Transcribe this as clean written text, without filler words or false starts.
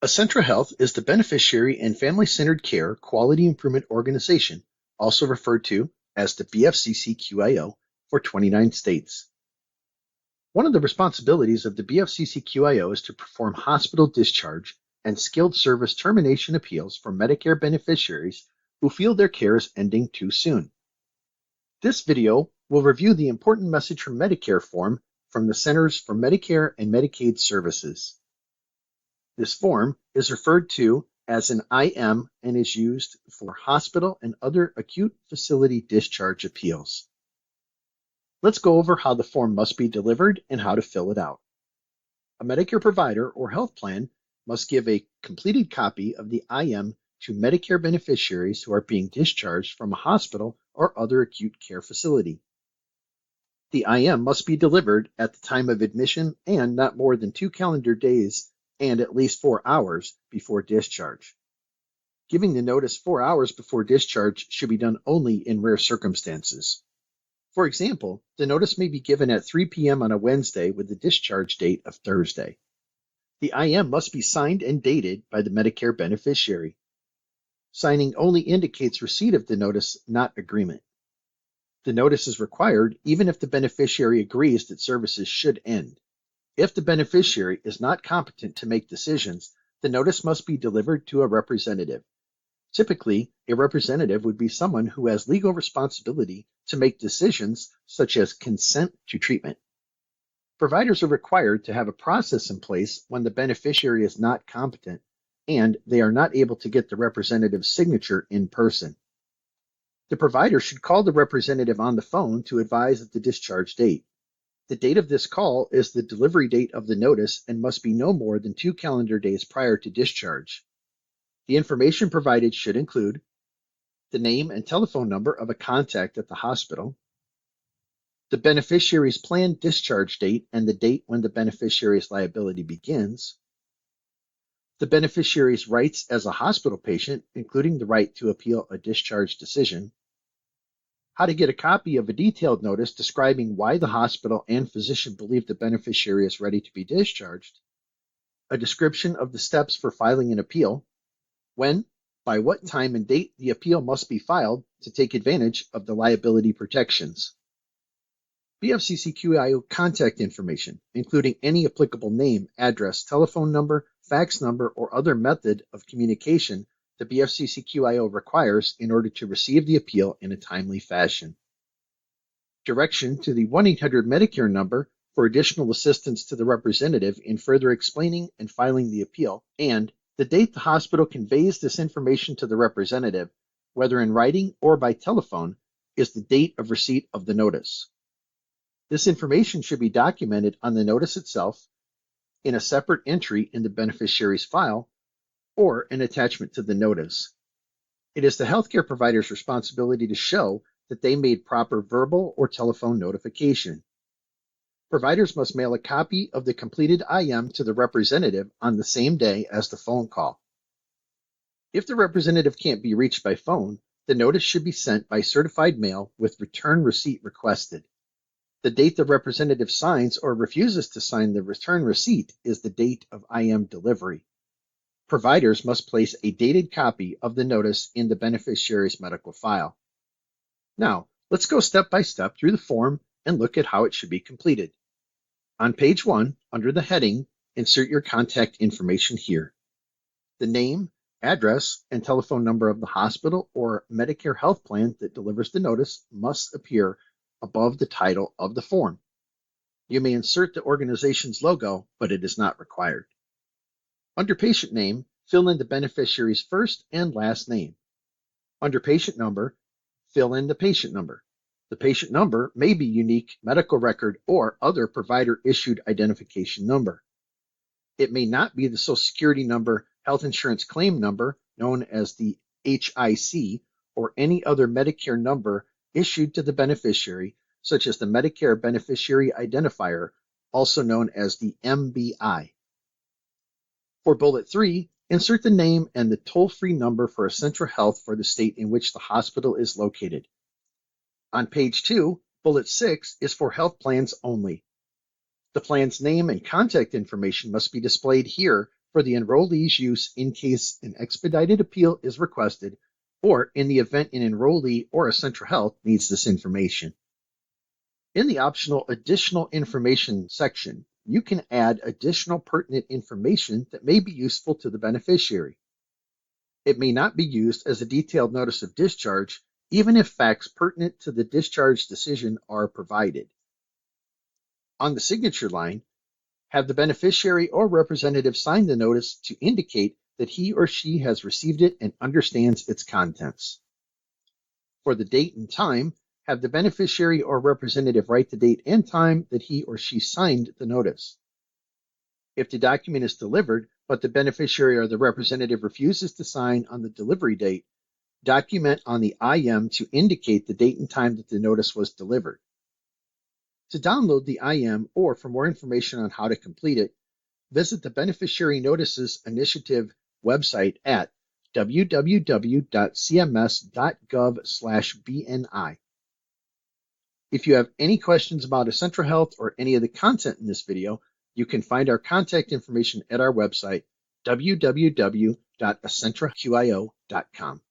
Acentra Health is the beneficiary and family-centered care quality improvement organization, also referred to as the BFCC-QIO, for 29 states. One of the responsibilities of the BFCC-QIO is to perform hospital discharge and skilled service termination appeals for Medicare beneficiaries who feel their care is ending too soon. This video will review the important message from Medicare form from the Centers for Medicare and Medicaid Services. This form is referred to as an IM and is used for hospital and other acute facility discharge appeals. Let's go over how the form must be delivered and how to fill it out. A Medicare provider or health plan must give a completed copy of the IM to Medicare beneficiaries who are being discharged from a hospital or other acute care facility. The IM must be delivered at the time of admission and not more than 2 calendar days and at least 4 hours before discharge. Giving the notice 4 hours before discharge should be done only in rare circumstances. For example, the notice may be given at 3 p.m. on a Wednesday with the discharge date of Thursday. The IM must be signed and dated by the Medicare beneficiary. Signing only indicates receipt of the notice, not agreement. The notice is required even if the beneficiary agrees that services should end. If the beneficiary is not competent to make decisions, the notice must be delivered to a representative. Typically, a representative would be someone who has legal responsibility to make decisions such as consent to treatment. Providers are required to have a process in place when the beneficiary is not competent and they are not able to get the representative's signature in person. The provider should call the representative on the phone to advise of the discharge date. The date of this call is the delivery date of the notice and must be no more than 2 calendar days prior to discharge. The information provided should include the name and telephone number of a contact at the hospital, the beneficiary's planned discharge date and the date when the beneficiary's liability begins, the beneficiary's rights as a hospital patient, including the right to appeal a discharge decision, how to get a copy of a detailed notice describing why the hospital and physician believe the beneficiary is ready to be discharged, a description of the steps for filing an appeal, when, by what time and date the appeal must be filed to take advantage of the liability protections. BFCC-QIO contact information, including any applicable name, address, telephone number, fax number, or other method of communication the BFCC-QIO requires in order to receive the appeal in a timely fashion. Direction to the 1-800-Medicare number for additional assistance to the representative in further explaining and filing the appeal, and the date the hospital conveys this information to the representative, whether in writing or by telephone, is the date of receipt of the notice. This information should be documented on the notice itself, in a separate entry in the beneficiary's file, or an attachment to the notice. It is the healthcare provider's responsibility to show that they made proper verbal or telephone notification. Providers must mail a copy of the completed IM to the representative on the same day as the phone call. If the representative can't be reached by phone, the notice should be sent by certified mail with return receipt requested. The date the representative signs or refuses to sign the return receipt is the date of IM delivery. Providers must place a dated copy of the notice in the beneficiary's medical file. Now, let's go step by step through the form and look at how it should be completed. On page 1, under the heading, insert your contact information here. The name, address, and telephone number of the hospital or Medicare health plan that delivers the notice must appear above the title of the form. You may insert the organization's logo, but it is not required. Under patient name, fill in the beneficiary's first and last name. Under patient number, fill in the patient number. The patient number may be unique medical record or other provider-issued identification number. It may not be the Social Security number, health insurance claim number, known as the HIC, or any other Medicare number issued to the beneficiary, such as the Medicare Beneficiary Identifier, also known as the MBI. For bullet 3, insert the name and the toll-free number for Acentra Health for the state in which the hospital is located. On page 2, bullet 6 is for health plans only. The plan's name and contact information must be displayed here for the enrollee's use in case an expedited appeal is requested or in the event an enrollee or Acentra Health needs this information. In the optional Additional Information section, you can add additional pertinent information that may be useful to the beneficiary. It may not be used as a detailed notice of discharge, even if facts pertinent to the discharge decision are provided. On the signature line, have the beneficiary or representative sign the notice to indicate that he or she has received it and understands its contents. For the date and time, have the beneficiary or representative write the date and time that he or she signed the notice. If the document is delivered, but the beneficiary or the representative refuses to sign on the delivery date, document on the IM to indicate the date and time that the notice was delivered. To download the IM or for more information on how to complete it, visit the Beneficiary Notices Initiative website at www.cms.gov/BNI. If you have any questions about Acentra Health or any of the content in this video, you can find our contact information at our website, www.acentra.qio.com.